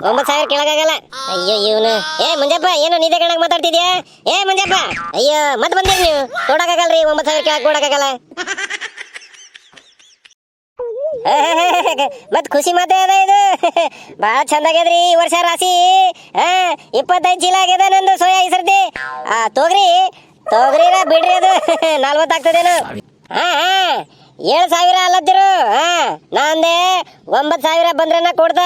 9,000 ಕೆಳಗಾಗಲ್ಲ. ಅಯ್ಯೋ ಇವನು ಮಂಜಪ್ಪ ಏನು ನಿದ್ದೆ ಕಣಕ್ ಮಾತಾಡ್ತಿದ್ಯಾ? ಮಂಜಪ್ಪ ಅಯ್ಯೋ ಮತ್ ಬಂದಿರಿ ನೀವು ಕೊಡಕ್ಕಾಗಲ್ರಿ 9,000 ಕೆಳಗ್ ಕೊಡಕ್ಕಾಗಲ್ಲ. ಮತ್ ಖುಷಿ ಮಾತೇ ಅದ ಇದು. ಬಾಳ ಚಂದ ಆಗ್ಯದ್ರಿ ಈ ವರ್ಷ ರಾಶಿ. 25 ಚೀಲ ಆಗ್ಯದ ನಂದು ಸೋಯಾ ಈ ಸರ್ತಿ. ತೊಗರಿನ ಬಿಡ್ರಿ ಅದು 40 ಆಗ್ತದೇನು. 7,000 ಅಲ್ಲತ್ತಿರು. ನಾ ಅಂದೆ 9,000 ಬಂದ್ರನ್ನ ಕೊಡ್ದ,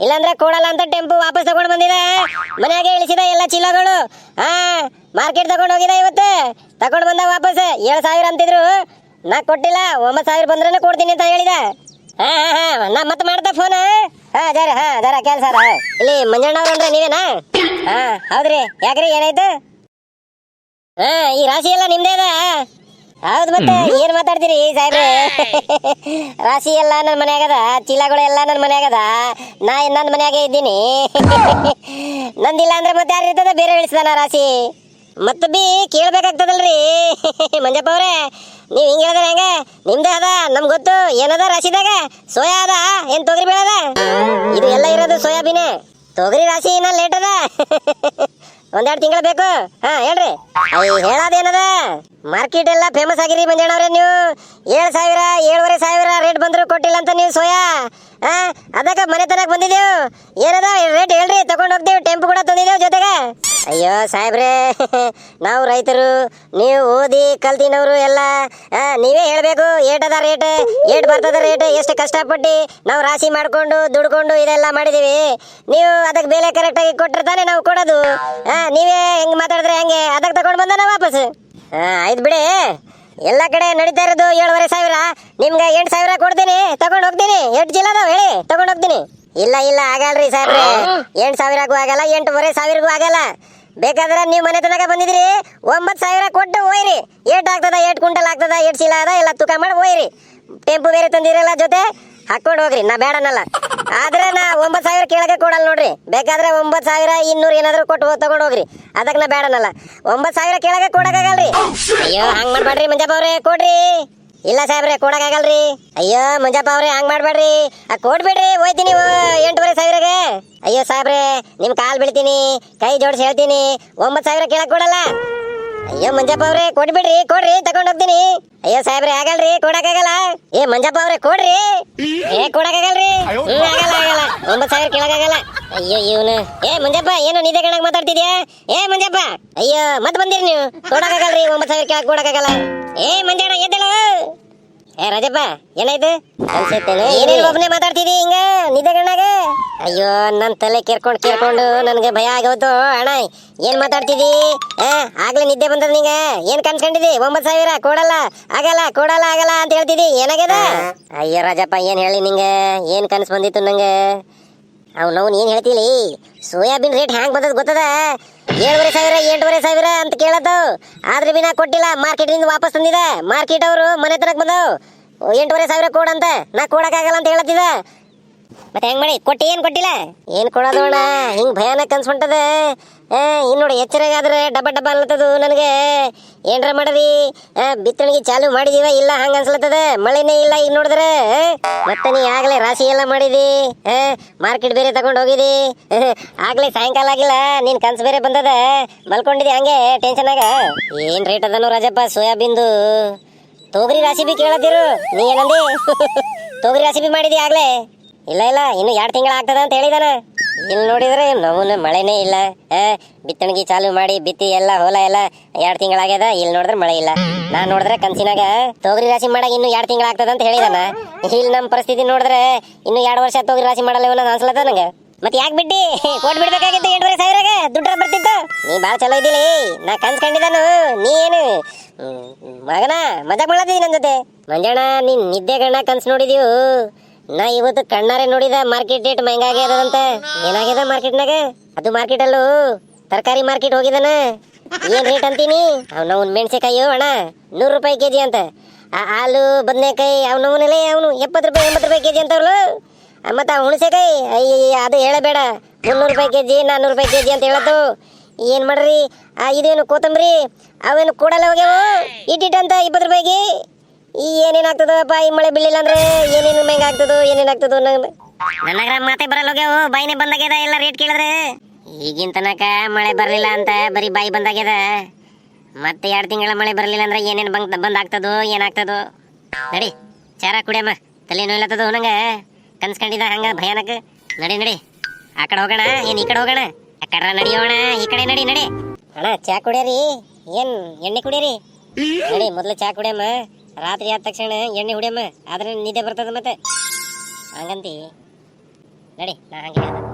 ಇಲ್ಲಾಂದ್ರೆ ಕೊಡಲ್ಲ ಅಂತ ಟೆಂಪು ವಾಪಸ್ ತಗೊಂಡ್ ಬಂದಿದ. ಮನೆಯಾಗೆ ಇಳಿಸಿದ ಎಲ್ಲ ಚೀಲಗಳು. ಮಾರ್ಕೆಟ್ ತಗೊಂಡ್ ಹೋಗಿದ ಇವತ್ತು. ತಗೊಂಡ್ ಬಂದ ವಾಪಸ್ 7,000 ಅಂತಿದ್ರು. ನಾ ಕೊಟ್ಟಿಲ್ಲ. 9,000 ಬಂದ್ರನ್ನ ಕೊಡ್ತೀನಿ ಅಂತ ಹೇಳಿದ. ನಾ ಮತ್ತೆ ಮಾಡ್ತಾ ಫೋನ್. ಜರ ಕೆಲ್ಸ ಇಲ್ಲಿ ಮಂಜಣ್ಣವ್ರು ಅಂದ್ರೆ ನೀವೇನಾ? ಹೌದ್ರಿ. ಯಾಕ್ರಿ ಏನಾಯ್ತು? ಈ ರಾಶಿ ಎಲ್ಲ ನಿಮ್ದೇ ಅದ? ಹೌದು. ಮತ್ತೆ ಏನ್ ಮಾತಾಡ್ತೀರಿ ಸಾಹೇಬ್ರೆ? ರಾಶಿ ಎಲ್ಲ ನನ್ನ ಮನ್ಯಾಗದ, ಚೀಲಗಳು ಎಲ್ಲ ನನ್ನ ಮನ್ಯಾಗದ. ನಾ ನನ್ನ ಮನ್ಯಾಗೆ ಇದ್ದೀನಿ. ನಂದಿಲ್ಲ ಅಂದ್ರೆ ಮತ್ತೆ ಯಾರು ಇರ್ತದ? ಬೇರೆ ಇಳಿಸ್ದಾನ ರಾಶಿ. ಮತ್ತೆ ಬಿ ಕೇಳ್ಬೇಕಾಗ್ತದಲ್ರಿ ಮಂಜಪ್ಪ ಅವ್ರೆ. ನೀವ್ ಹಿಂಗ ಹೇಳಿದ್ರೆ ಹೆಂಗ? ನಿಮ್ದೇ ಅದ, ನಮ್ಗೆ ಗೊತ್ತು. ಏನದ ರಾಶಿದಾಗ? ಸೋಯಾ ಅದ ಏನ್ ತೊಗರಿ ಬೀಳದ? ಇದು ಎಲ್ಲ ಇರೋದು ಸೋಯಾಬೀನ್. ತೊಗರಿ ರಾಶಿ ಇನ್ನ ಲೇಟ್ ಅದ. 1-2 ತಿಂಗಳು ಬೇಕು. ಹೇಳ್ರಿ. ಹೇಳೋದೇನದ? ಮಾರ್ಕೆಟ್ ಎಲ್ಲ ಫೇಮಸ್ ಆಗಿರಿ ಮಂಜಣ್ಣವ್ರೆ. ನೀವು 7,000 7,500 ರೇಟ್ ಬಂದ್ರು ಕೊಟ್ಟಿಲ್ಲ ಅಂತ ನೀವು ಸೋಯಾ. ಅದಕ್ಕೆ ಮನೆ ತನಕ ಬಂದಿದ್ದೇವು. ಏನದ ರೇಟ್ ಹೇಳ್ರಿ, ತಗೊಂಡ್ ಹೋಗ್ತೇವೆ. ಟೆಂಪು ಕೂಡ ತಂದಿದ್ದೇವೆ ಜೊತೆಗೆ. ಅಯ್ಯೋ ಸಾಹೇಬ್ರೆ, ನಾವು ರೈತರು, ನೀವು ಓದಿ ಕಲ್ತಿನವರು ಎಲ್ಲ. ನೀವೇ ಹೇಳ್ಬೇಕು ಏಟದ ರೇಟ್, ಏಟ್ ಬರ್ತದ ರೇಟ್, ಎಷ್ಟು ಕಷ್ಟಪಟ್ಟು ನಾವು ರಾಶಿ ಮಾಡ್ಕೊಂಡು ದುಡ್ಕೊಂಡು ಇದೆಲ್ಲ ಮಾಡಿದೀವಿ. ನೀವು ಅದಕ್ಕೆ ಬೆಲೆ ಕರೆಕ್ಟಾಗಿ ಕೊಟ್ಟರೆ ತಾನೇ ನಾವು ಕೊಡೋದು. ನೀವೇ ಹೆಂಗ್ ಮಾತಾಡಿದ್ರೆ ಹೆಂಗೆ? ಅದಕ್ಕೆ ತಗೊಂಡು ಬಂದ ನಾವು ವಾಪಸ್. ಆಯ್ತು ಬಿಡಿ. ಎಲ್ಲ ಕಡೆ ನಡೀತಾ ಇರೋದು 7,500. ನಿಮ್ಗೆ 8,000 ಕೊಡ್ತೀನಿ, ತಗೊಂಡು ಹೋಗ್ತೀನಿ. 8 ಚೀಲ ಅದಾವ ಹೇಳಿ, ತಗೊಂಡು ಹೋಗ್ತೀನಿ. ಇಲ್ಲ ಆಗಲ್ರಿ ಸಾಹೇಬ್ರೆ. 8,000ಗೂ ಆಗಲ್ಲ, 8,500ಗೂ ಆಗಲ್ಲ. ಬೇಕಾದ್ರೆ ನೀವು ಮನೆ ತನಕ ಬಂದಿದ್ರಿ, 9,000 ಕೊಟ್ಟು ಹೋಯ್ರಿ. 8 ಆಗ್ತದ, 8 ಕ್ವಿಂಟಲ್ ಆಗ್ತದ, 8 ಚೀಲ ಅದ, ಎಲ್ಲ ತೂಕ ಮಾಡಿ ಹೋಯ್ರಿ. ಟೆಂಪು ಬೇರೆ ತಂದಿರಲ್ಲ ಜೊತೆ, ಹಾಕೊಂಡು ಹೋಗ್ರಿ. ನಾ ಬೇಡನಲ್ಲ. ಆದ್ರೆ ನಾ 9,000 ಕೆಳಗೆ ಕೊಡಲ್ಲ ನೋಡ್ರಿ. ಬೇಕಾದ್ರೆ 9,200 ಏನಾದ್ರು ಕೊಟ್ಟು ತಗೊಂಡು ಹೋಗ್ರಿ. ಅದಕ್ಕೆ ನಾ ಬೇಡನಲ್ಲ. 9,000 ಕೆಳಗೆ ಕೊಡಕ್ಕಾಗಲ್ರಿ. ಅಯ್ಯೋ ಹಂಗ್ ಮಾಡ್ಬೇಡ್ರಿ ಮಂಜಪ್ಪ ಅವ್ರೆ, ಕೊಡ್ರಿ. ಇಲ್ಲ ಸಾಹೇಬ್ರೆ ಕೊಡಕ್ಕಾಗಲ್ರಿ. ಅಯ್ಯೋ ಮಂಜಪ್ಪ ಅವ್ರೆ ಹಂಗ್ ಮಾಡ್ಬೇಡ್ರಿ. ಕೊಡ್ಬೇಡ್ರಿ, ಹೋಯ್ತೀನಿ 8,500ಗೆ. ಅಯ್ಯೋ ಸಾಹೇಬ್ರೆ ನಿಮ್ ಕಾಲ್ ಬೀಳ್ತೀನಿ, ಕೈ ಜೋಡಿಸಿ ಹೇಳ್ತೀನಿ, 9,000 ಕೆಳಗೆ ಕೊಡಲ್ಲ. ಅಯ್ಯೋ ಮಂಜಪ್ಪ ಅವ್ರೆ ಕೊಡ್ಬಿಡ್ರಿ, ಕೊಡ್ರಿ, ತಗೊಂಡ್ ಹೋಗ್ತೀನಿ. ಅಯ್ಯೋ ಸಾಹೇಬ್ರೆ ಆಗಲ್ರಿ, ಕೊಡಕ್ಕಾಗಲ್ಲ. ಮಂಜಪ್ಪ ಅವ್ರೆ ಕೊಡ್ರಿ. ಕೊಡಕ್ಕಾಗಲ್ರಿ. ಆಗಲ್ಲ 9,000 ಕೆಳಗಾಗಲ್ಲ. ಅಯ್ಯೋ ಇವನು ಮಂಜಪ್ಪ ಏನು ನಿದ್ದೆ ಕಣಕ್ ಮಾತಾಡ್ತಿದ್ಯಾ? ಮಂಜಪ್ಪ ಅಯ್ಯೋ ಮತ್ ಬಂದಿರಿ ನೀವು. ಕೊಡಕ್ಕಾಗಲ್ರಿ, 9,000 ಕೆಳಗೆ ಕೊಡಕ್ಕಾಗಲ್ಲ. ಮಂಜಣ್ಣ ಎದ್ದೇಳು. ರಾಜಪ್ಪ ಏನಾಯ್ತು? ಏನೇನು ಒಬ್ಬನೇ ಮಾತಾಡ್ತಿದಿ ಹಿಂಗ ನಿದ್ದೆ ಕಣ್ಣಾಗ? ಅಯ್ಯೋ ನನ್ ತಲೆ ಕೇರ್ಕೊಂಡು ನನ್ಗೆ ಭಯ ಆಗೋತು ಅಣ್ಣ. ಏನ್ ಮಾತಾಡ್ತಿದಿ? ಆಗ್ಲೇ ನಿದ್ದೆ ಬಂದದ ನಿಂಗ? ಏನ್ ಕನ್ಸ್ಕೊಂಡಿದಿ? 9,000 ಕೊಡಲ್ಲ ಆಗಲ್ಲ ಅಂತ ಹೇಳ್ತಿದಿ. ಏನಾಗ್ಯದ? ಅಯ್ಯೋ ರಾಜಪ್ಪ ಏನ್ ಹೇಳಿ ನಿಂಗೆ? ಏನ್ ಕನ್ಸ್ ಬಂದಿತ್ತು ನಂಗೆ? ಅವ್ನು ಏನ್ ಹೇಳ್ತಿಲಿ? ಸೋಯಾಬೀನ್ ರೇಟ್ ಹ್ಯಾಂಗ್ ಬಂದದ ಗೊತ್ತದ? 7,500 ಅಂತ ಕೇಳತ್ತವ್. ಆದ್ರೆ ಬಿ ನಾ ಕೊಟ್ಟಿಲ್ಲ. ಮಾರ್ಕೆಟ್ ನಿಂದ ವಾಪಸ್ ತಂದಿದೆ. ಮಾರ್ಕೆಟ್ ಅವರು ಮನೆ ತನಕ ಬಂದವ್. 8,500 ಕೊಡಂತ. ನಾ ಕೊಡಕ್ಕಾಗಲ್ಲ ಅಂತ ಹೇಳತ್ತಿದ. ಮತ್ತೆ ಹೆಂಗ್ ಮಾಡಿ ಕೊಟ್ಟಿ? ಏನ್ ಕೊಟ್ಟಿಲ್ಲ? ಏನ್ ಕೊಡೋದು ಅಣ್ಣ? ಹಿಂಗ್ ಭಯಾನಕ ಅನ್ಸ್ಕೊಂಟದ. ಇನ್ ನೋಡಿ ಎಚ್ಚರಾಗಾದ್ರೆ ಡಬ್ಬ ಅನ್ಲತ್ತದು ನನಗೆ. ಏನ್ರ ಮಾಡದಿ? ಬಿತ್ತಣಿಗೆ ಚಾಲು ಮಾಡಿದೀವ ಇಲ್ಲ ಹಂಗ ಅನ್ಸ್ಲತ್ತದ. ಮಳೆನೇ ಇಲ್ಲ ಈಗ ನೋಡಿದ್ರೆ. ಮತ್ತೆ ನೀ ಆಗ್ಲೇ ರಾಶಿ ಎಲ್ಲ ಮಾಡಿದಿ, ಮಾರ್ಕೆಟ್ ಬೇರೆ ತಗೊಂಡ್ ಹೋಗಿದಿ. ಆಗ್ಲೇ ಸಾಯಂಕಾಲ ಆಗಿಲ್ಲ, ನೀನ್ ಕನ್ಸ್ ಬೇರೆ ಬಂದದ. ಮಲ್ಕೊಂಡಿದಿ ಹಂಗೆ ಟೆನ್ಷನ್ ಆಗ. ಏನ್ ರೇಟ್ ಅದನು ರಾಜಪ್ಪ ಸೋಯಾಬೀನ್ದು? ತೊಗರಿ ರಾಶಿ ಬಿ ಕೇಳತ್ತಿರು. ನೀ ಏನಂದಿ? ತೊಗರಿ ರಾಶಿ ಬಿ ಮಾಡಿದಿ ಆಗ್ಲೇ? ಇಲ್ಲ ಇನ್ನು 2 ತಿಂಗಳ ಆಗ್ತದ ಅಂತ ಹೇಳಿದಾನ. ಇಲ್ಲಿ ನೋಡಿದ್ರೆ ನಮ್ಮನ್ನ ಮಳೆನೇ ಇಲ್ಲ. ಬಿತ್ತಣಿಗೆ ಚಾಲು ಮಾಡಿ ಬಿತ್ತಿ ಎಲ್ಲ ಹೊಲ ಎಲ್ಲ 2 ತಿಂಗಳಾಗ್ಯದ. ಇಲ್ಲಿ ನೋಡಿದ್ರೆ ಮಳೆ ಇಲ್ಲ. ನಾನ್ ನೋಡಿದ್ರೆ ಕನ್ಸಿನಾಗ ತೊಗರಿ ರಾಶಿ ಮಾಡಾಗ ಇನ್ನು 2 ತಿಂಗಳ ಆಗ್ತದ ಅಂತ ಹೇಳಿದಾನ. ಇಲ್ಲಿ ನಮ್ಮ ಪರಿಸ್ಥಿತಿ ನೋಡಿದ್ರೆ ಇನ್ನು 2 ವರ್ಷ ತೊಗರಿ ರಾಶಿ ಮಾಡಲ್ಲ ಅನ್ಸ್ಲತ್ತ ನಂಗೆ. ಮತ್ತೆ ಯಾಕೆ ಬಿಟ್ಟಿ? ಕೊಟ್ಬಿಡ್ಬೇಕಾಗಿತ್ತು 8,500ಗೆ. ದುಡ್ಡ ಬರ್ತಿತ್ತು. ನೀ ಬಾಳ ಚಲೋ ಇದ್ದೀನಿ. ನಾ ಕನ್ಸ್ಕೊಂಡಿದ್ದಾನು. ನೀ ಏನು ಮಗನ ಮಜಾಕ್ ಮಾಡತ್ತೀವಿ ನನ್ನ ಜೊತೆ? ಮಂಜಣ್ಣ ನೀನ್ ನಿದ್ದೆ ಗಣ್ಣ ಕನ್ಸ್ ನೋಡಿದೀವು. ನಾ ಇವತ್ತು ಕಣ್ಣಾರೆ ನೋಡಿದ ಮಾರ್ಕೆಟ್ ರೇಟ್ ಮಹಂಗಾಗ್ಯದಂತ. ಏನಾಗ್ಯದ ಮಾರ್ಕೆಟ್ನಾಗ? ಅದು ಮಾರ್ಕೆಟ್ ಅಲ್ಲೂ ತರಕಾರಿ ಮಾರ್ಕೆಟ್ ಹೋಗಿದಾನ. ಏನ್ ರೇಟ್ ಅಂತೀನಿ? ಅವ್ನವ್ನ ಮೆಣಸಿನಕಾಯಿ ಅಣ್ಣ 100 ರೂಪಾಯಿ ಕೆಜಿ ಅಂತ. ಹಾಲು ಬದನೆಕಾಯಿ ಅವನವನಲ್ಲೇ ಅವನು 70 ರೂಪಾಯಿ 80 ರೂಪಾಯಿ ಕೆಜಿ ಅಂತವ್ರು. ಮತ್ತೆ ಹುಣಸೆಕಾಯಿ ಅದು ಹೇಳಬೇಡ, 300 ರೂಪಾಯಿ ಕೆಜಿ 400 ರೂಪಾಯಿ ಕೆಜಿ ಅಂತ ಹೇಳತ್ತು. ಏನ್ ಮಾಡ್ರಿ? ಇದೇನು ಕೊತ್ತಂಬರಿ ಅವೇನು ಕೊಡಲ್ಲ ಹೋಗ್ಯಾವ ಇಟ್ಟಿಟ್ಟಂತ 20 ರೂಪಾಯಿಗೆ. ಏನೇನಾಗ್ತದಪ್ಪ ಈ ಮಳೆ ಬೀಳಿಲ್ಲ ಅಂದ್ರೆ? ಏನೇನು ಮೆಂಗ ಆಗ್ತದೋ ಏನೇನಾಗ್ತದೋ ನಂಗೆ ನನಗ್ರ ಮಾತೆ ಬರಲ್ಲ ಹೋಗ್ಯಾವು, ಬಾಯಿನೇ ಬಂದಾಗ್ಯದ ಎಲ್ಲ ರೇಟ್ ಕೇಳಿದ್ರೆ. ಈಗಿನ ತನಕ ಮಳೆ ಬರಲಿಲ್ಲ ಅಂತ ಬರೀ ಬಾಯಿ ಬಂದಾಗ್ಯದ. ಮತ್ತೆ 2 ತಿಂಗಳ ಮಳೆ ಬರಲಿಲ್ಲ ಅಂದ್ರೆ ಏನೇನು ಬಂದಾಗ್ತದೋ ಏನಾಗ್ತದೋ. ನಡಿ ಚಾರ ಕುಡಿಯಮ್ಮ, ತಲೆ ನೋಯ್ಲತ್ತದು ನಂಗೆ. ಕನ್ಸ್ಕೊಂಡಿದ್ದ ಹಂಗ ಭಯಾನಕ. ನಡಿ ನಡಿ ಆ ಕಡೆ ಹೋಗೋಣ, ಏನ್ ಈ ಕಡೆ ಹೋಗೋಣ? ಆ ಕಡೆ ನಡಿಯೋಣ, ಈ ಕಡೆ ನಡಿ ನಡಿ. ಅಣ್ಣ ಚಾ ಕುಡಿಯರಿ ಏನ್ ಎಣ್ಣೆ ಕುಡಿಯರಿ? ನಡಿ ಮೊದ್ಲು ಚಾ ಕುಡಿಯಮ್ಮ, ರಾತ್ರಿ ಆದ ತಕ್ಷಣ ಎಣ್ಣೆ ಹುಡಿಯಮ್ಮ, ಆದ್ರೆ ನಿದ್ದೆ ಬರ್ತದ ಮತ್ತೆ. ಹಂಗಂತಿ ನಡಿ, ನಾ ಹಂಗೆ ಹೇಳ್ದೆ.